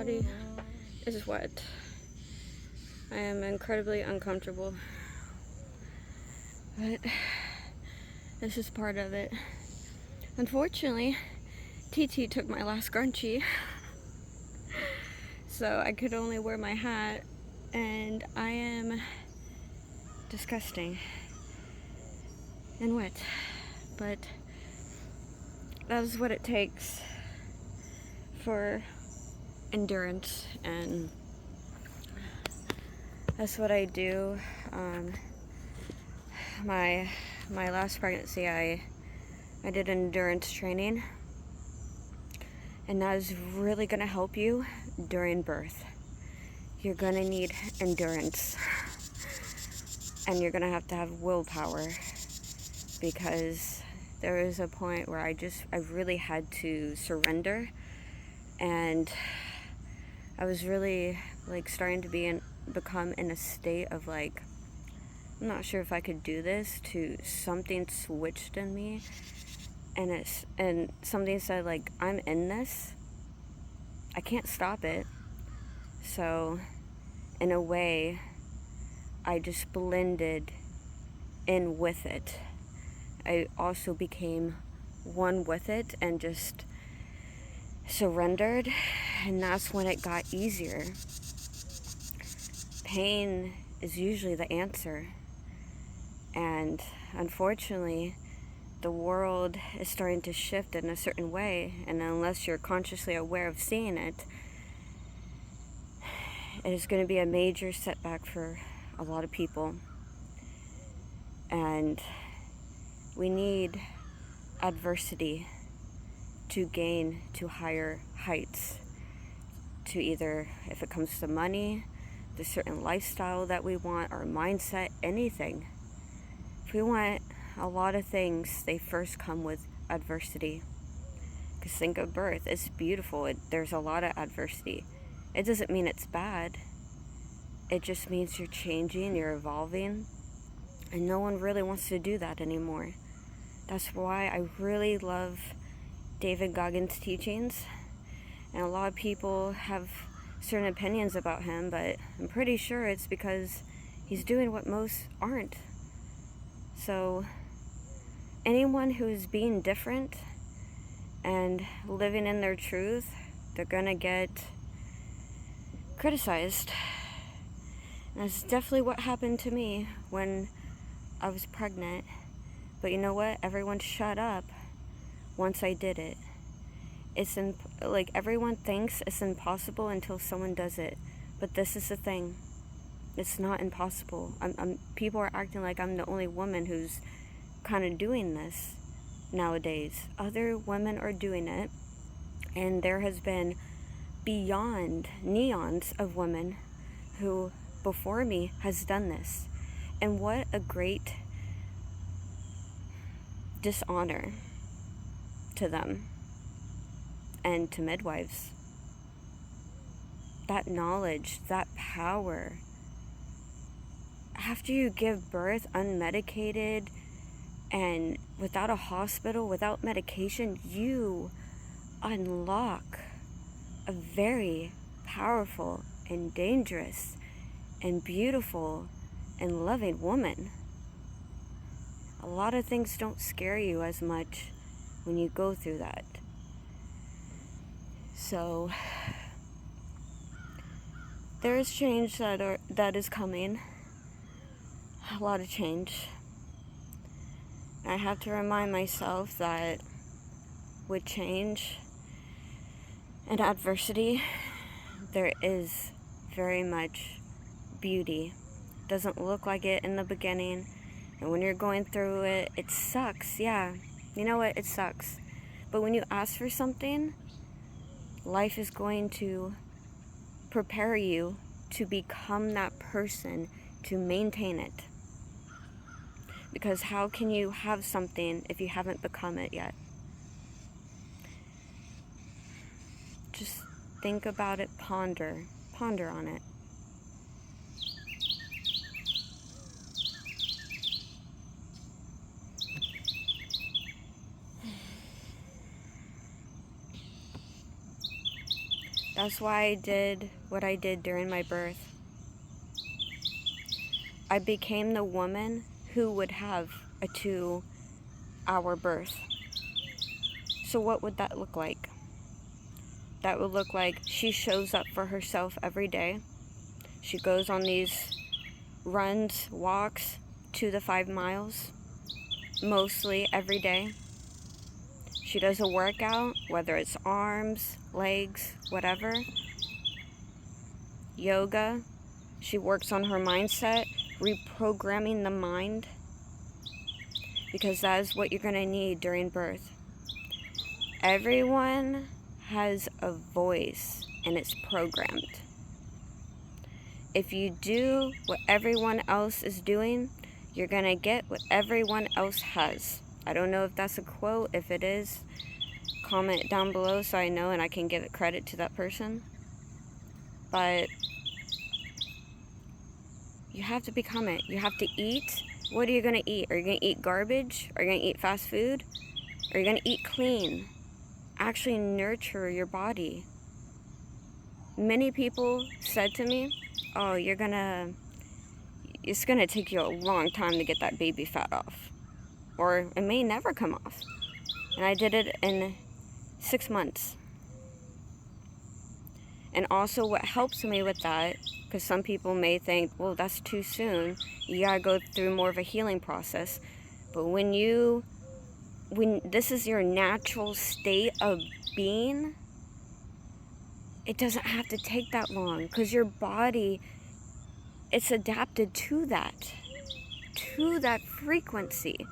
body is wet. I am incredibly uncomfortable, but this is part of it. Unfortunately, TT took my last scrunchie, so I could only wear my hat, and I am disgusting and wet, but that is what it takes for endurance, and that's what I do. My last pregnancy, I did endurance training, and that is really going to help you during birth. You're going to need endurance, and you're going to have willpower, because there was a point where I really had to surrender, and I was really like starting to become in a state of like, I'm not sure if I could do this, to something switched in me, and something said like, I'm in this, I can't stop it. So in a way, I just blended in with it. I also became one with it and just surrendered, and that's when it got easier. Pain is usually the answer, and unfortunately the world is starting to shift in a certain way, and unless you're consciously aware of seeing it, it is going to be a major setback for a lot of people. And we need adversity to gain to higher heights, to either, if it comes to money, the certain lifestyle that we want, our mindset, anything. If we want a lot of things, they first come with adversity. Because think of birth, it's beautiful. There's a lot of adversity. It doesn't mean it's bad. It just means you're changing, you're evolving, and no one really wants to do that anymore. That's why I really love David Goggins' teachings, and a lot of people have certain opinions about him, but I'm pretty sure it's because he's doing what most aren't. So anyone who is being different and living in their truth, they're gonna get criticized. And that's definitely what happened to me when I was pregnant. But you know what? Everyone shut up once I did it. Like, everyone thinks it's impossible until someone does it. But this is the thing. It's not impossible. People are acting like I'm the only woman who's kind of doing this nowadays. Other women are doing it, and there has been beyond neons of women who before me has done this. And what a great dishonor to them and to midwives. That knowledge, that power. After you give birth unmedicated and without a hospital, without medication, you unlock a very powerful and dangerous and beautiful and loving woman. A lot of things don't scare you as much when you go through that. So there is change that is coming. A lot of change. I have to remind myself that with change and adversity, there is very much beauty. It doesn't look like it in the beginning, and when you're going through it, it sucks. Yeah, you know what? It sucks. But when you ask for something, life is going to prepare you to become that person to maintain it. Because how can you have something if you haven't become it yet? Just think about it, ponder on it. That's why I did what I did during my birth. I became the woman who would have a 2-hour birth. So what would that look like? That would look like she shows up for herself every day. She goes on these runs, walks, 2 to 5 miles, mostly every day. She does a workout, whether it's arms, legs, whatever. Yoga. She works on her mindset, reprogramming the mind, because that is what you're going to need during birth. Everyone has a voice, and it's programmed. If you do what everyone else is doing, you're going to get what everyone else has. I don't know if that's a quote. If it is, comment down below so I know and I can give credit to that person. But you have to become it. You have to eat. What are you going to eat? Are you going to eat garbage? Are you going to eat fast food? Are you going to eat clean? Actually nurture your body. Many people said to me, oh, it's going to take you a long time to get that baby fat off. Or it may never come off. And I did it in 6 months. And also what helps me with that, because some people may think, well, that's too soon. You gotta go through more of a healing process. But when this is your natural state of being, it doesn't have to take that long, because your body, it's adapted to that frequency,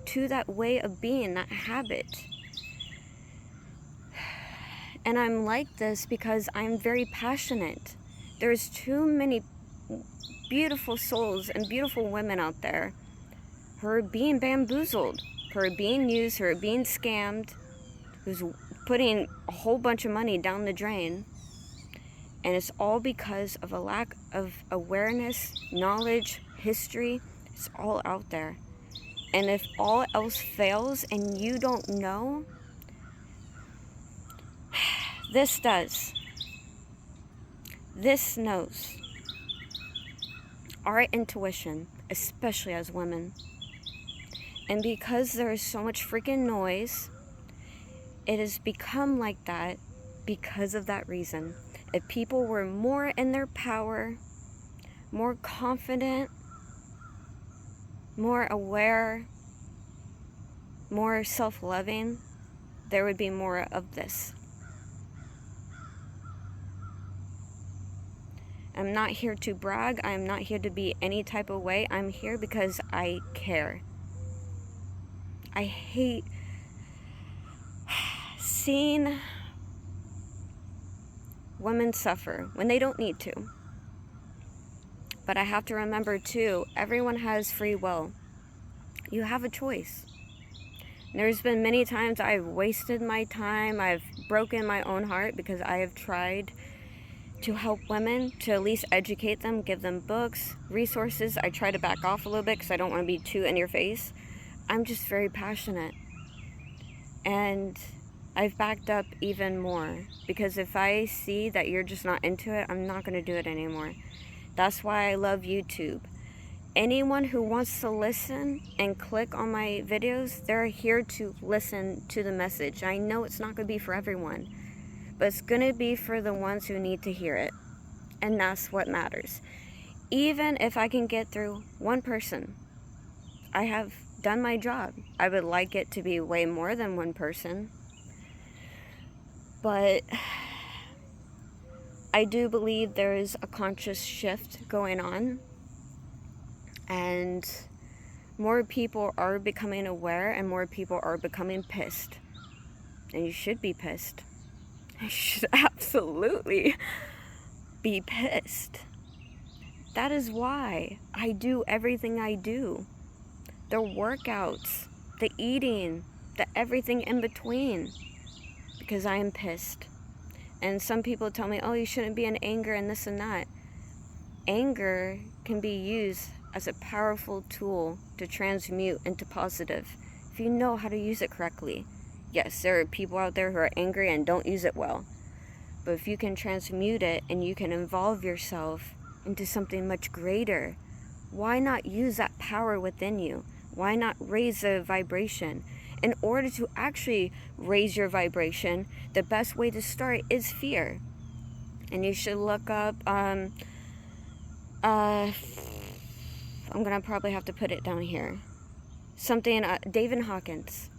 to that way of being, that habit. And I'm like this because I'm very passionate. There's too many beautiful souls and beautiful women out there who are being bamboozled, who are being used, who are being scammed, who's putting a whole bunch of money down the drain. And it's all because of a lack of awareness, knowledge, history. It's all out there. And if all else fails and you don't know, this does. This knows. Our intuition, especially as women. And because there is so much freaking noise, it has become like that because of that reason. If people were more in their power, more confident, more aware, more self-loving, there would be more of this. I'm not here to brag. I'm not here to be any type of way. I'm here because I care. I hate seeing women suffer when they don't need to. But I have to remember too, everyone has free will. You have a choice. There's been many times I've wasted my time. I've broken my own heart because I have tried to help women, to at least educate them, give them books, resources. I try to back off a little bit because I don't want to be too in your face. I'm just very passionate. And I've backed up even more, because if I see that you're just not into it, I'm not going to do it anymore. That's why I love YouTube. Anyone who wants to listen and click on my videos, they're here to listen to the message. I know it's not going to be for everyone, but it's going to be for the ones who need to hear it. And that's what matters. Even if I can get through one person, I have done my job. I would like it to be way more than one person. But I do believe there is a conscious shift going on. And more people are becoming aware, and more people are becoming pissed. And you should be pissed. You should absolutely be pissed. That is why I do everything I do. The workouts, the eating, the everything in between. Because I am pissed. And some people tell me, oh, you shouldn't be in anger and this and that. Anger can be used as a powerful tool to transmute into positive, if you know how to use it correctly. Yes, there are people out there who are angry and don't use it well. But if you can transmute it and you can evolve yourself into something much greater, why not use that power within you? Why not raise the vibration? In order to actually raise your vibration, the best way to start is fear. And you should look up, I'm gonna probably have to put it down here. Something, David Hawkins.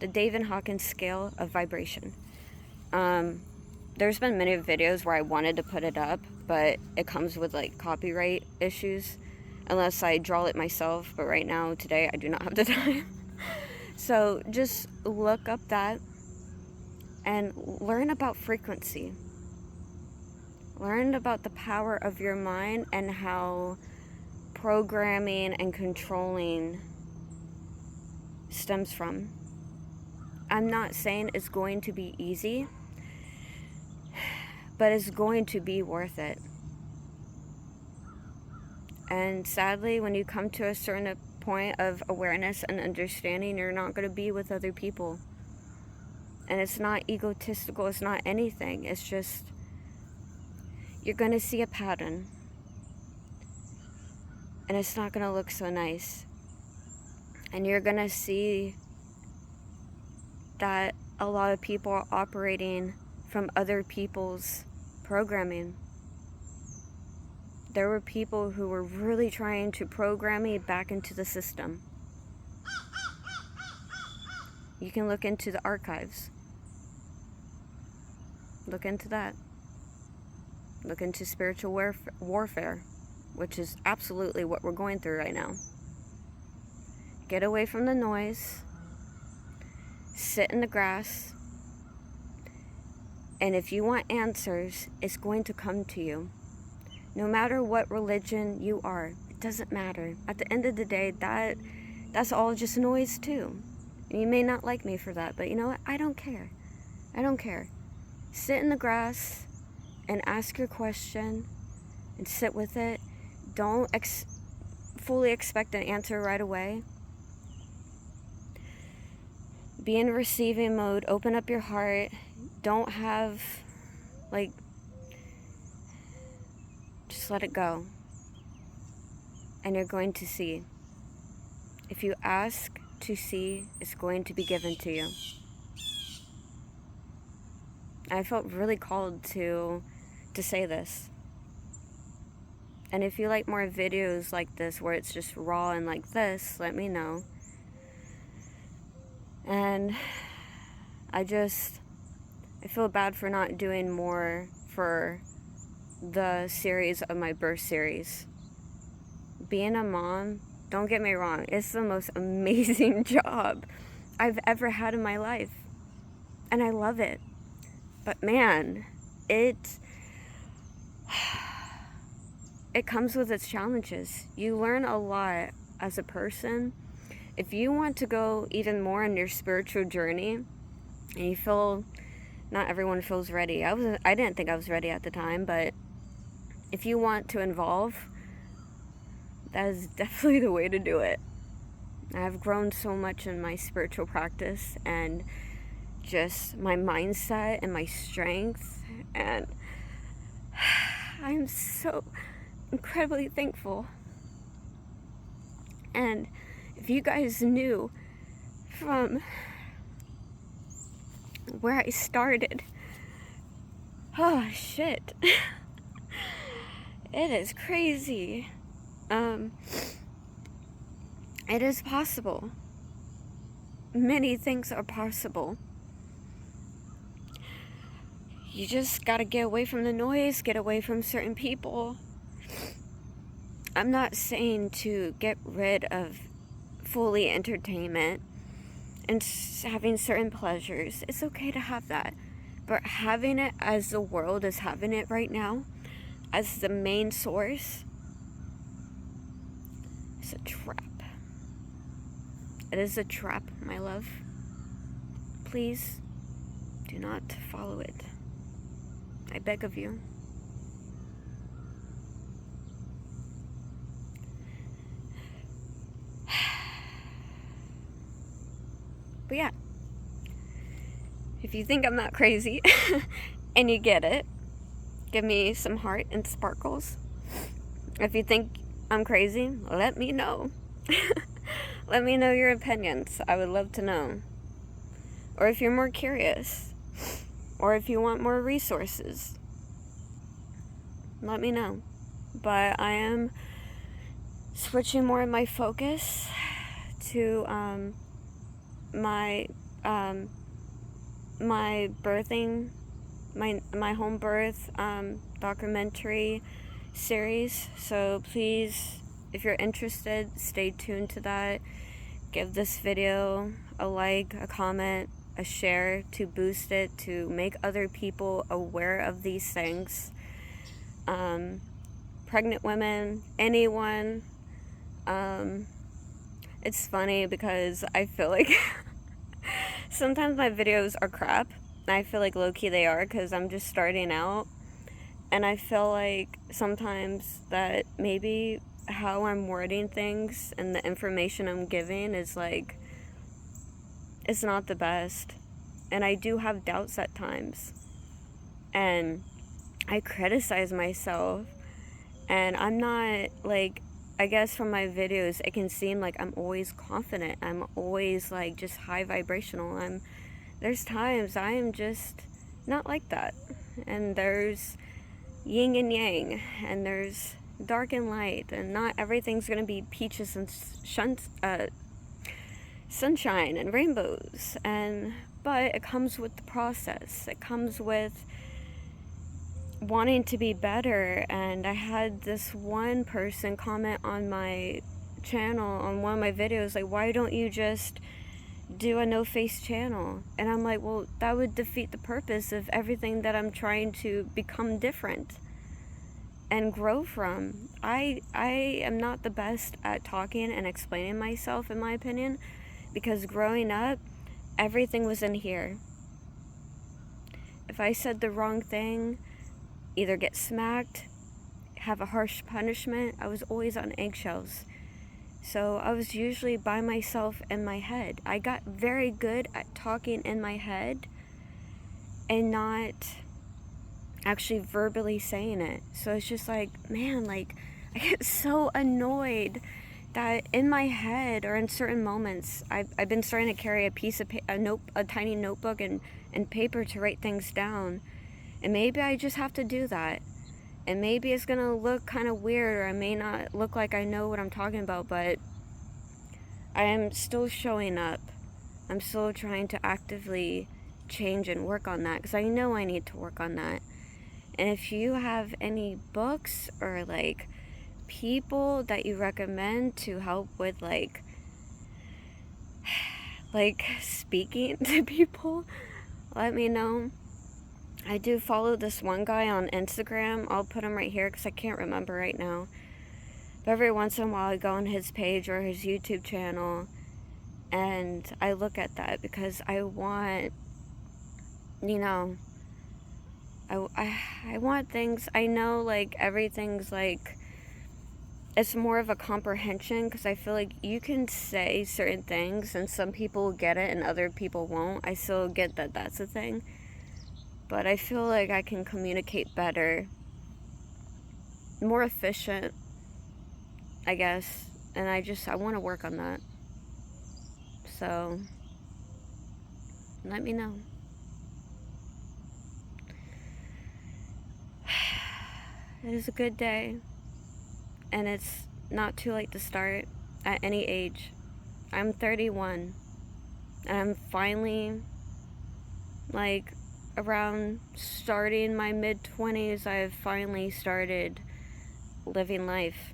The David Hawkins scale of vibration. There's been many videos where I wanted to put it up, but it comes with like copyright issues unless I draw it myself. But right now, today, I do not have the time. So just look up that and learn about frequency. Learn about the power of your mind and how programming and controlling stems from. I'm not saying it's going to be easy, but it's going to be worth it. And sadly, when you come to a certain point of awareness and understanding, you're not going to be with other people. And it's not egotistical, it's not anything. It's just, you're going to see a pattern. And it's not going to look so nice. And you're going to see that a lot of people are operating from other people's programming. There were people who were really trying to program me back into the system. You can look into the archives. Look into that. Look into spiritual warfare, which is absolutely what we're going through right now. Get away from the noise. Sit in the grass. And if you want answers, it's going to come to you. No matter what religion you are, it doesn't matter. At the end of the day, that's all just noise too. And you may not like me for that, but you know what? I don't care. I don't care. Sit in the grass and ask your question and sit with it. Don't fully expect an answer right away. Be in receiving mode. Open up your heart. Don't have, just let it go. And you're going to see. If you ask to see, it's going to be given to you. I felt really called to say this. And if you like more videos like this, where it's just raw and like this, let me know. And I feel bad for not doing more for the series of my birth series. Being a mom, don't get me wrong, it's the most amazing job I've ever had in my life. And I love it. But man, it comes with its challenges. You learn a lot as a person. If you want to go even more on your spiritual journey, and you feel, not everyone feels ready. I didn't think I was ready at the time, but if you want to evolve, that is definitely the way to do it. I've grown so much in my spiritual practice and just my mindset and my strength, and I'm so incredibly thankful. And if you guys knew from where I started, oh shit, it is crazy. It is possible. Many things are possible. You just gotta get away from the noise, get away from certain people. I'm not saying to get rid of fully entertainment and having certain pleasures. It's okay to have that. But having it as the world is having it right now, as the main source, is a trap. It is a trap, my love. Please do not follow it. I beg of you. But yeah, if you think I'm not crazy and you get it, give me some heart and sparkles. If you think I'm crazy, let me know. Let me know your opinions. I would love to know. Or if you're more curious, or if you want more resources, let me know. But I am switching more of my focus to my my birthing, my home birth documentary series. So please, if you're interested, stay tuned to that. Give this video a like, a comment, a share to boost it, to make other people aware of these things. Pregnant women, anyone. It's funny because I feel like sometimes my videos are crap. I feel like low-key they are, because I'm just starting out. And I feel like sometimes that maybe how I'm wording things and the information I'm giving is like, it's not the best. And I do have doubts at times. And I criticize myself. And I'm not like, I guess from my videos, it can seem like I'm always confident. I'm always like just high vibrational. There's times I am just not like that. And there's yin and yang, and there's dark and light, and not everything's gonna be peaches and sunshine and rainbows. But it comes with the process. It comes with wanting to be better. And I had this one person comment on my channel, on one of my videos, like, why don't you just do a no-face channel? And I'm like, well, that would defeat the purpose of everything that I'm trying to become different and grow from. I am not the best at talking and explaining myself, in my opinion, because growing up, everything was in here. If I said the wrong thing, either get smacked, have a harsh punishment, I was always on eggshells. So I was usually by myself in my head. I got very good at talking in my head and not actually verbally saying it. So it's just like, man, like, I get so annoyed that in my head or in certain moments, I've been starting to carry a piece of a tiny notebook and paper to write things down. And maybe I just have to do that. And maybe it's gonna look kind of weird, or I may not look like I know what I'm talking about, but I am still showing up. I'm still trying to actively change and work on that, because I know I need to work on that. And if you have any books or like people that you recommend to help with like speaking to people, let me know. I do follow this one guy on Instagram. I'll put him right here because I can't remember right now. But every once in a while I go on his page or his YouTube channel and I look at that, because I want, you know, I want things. I know like everything's like, it's more of a comprehension, because I feel like you can say certain things and some people will get it and other people won't. I still get that that's a thing. But I feel like I can communicate better, more efficient, I guess. And I want to work on that. So, let me know. It is a good day. And it's not too late to start at any age. I'm 31. And I'm finally, like, around starting my mid-20s, I've finally started living life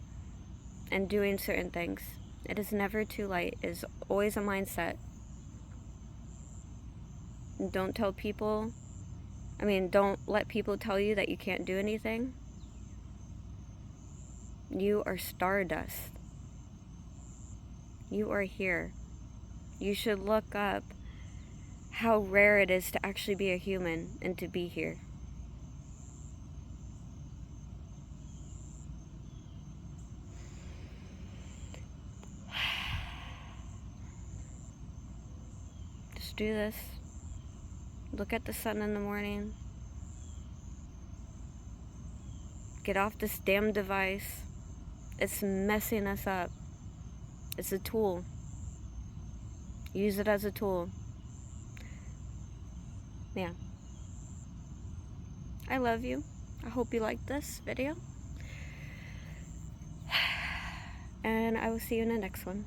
and doing certain things. It is never too late. It is always a mindset. And don't let people tell you that you can't do anything. You are stardust. You are here. You should look up how rare it is to actually be a human and to be here. Just do this. Look at the sun in the morning. Get off this damn device. It's messing us up. It's a tool. Use it as a tool. Yeah. I love you. I hope you liked this video. And I will see you in the next one.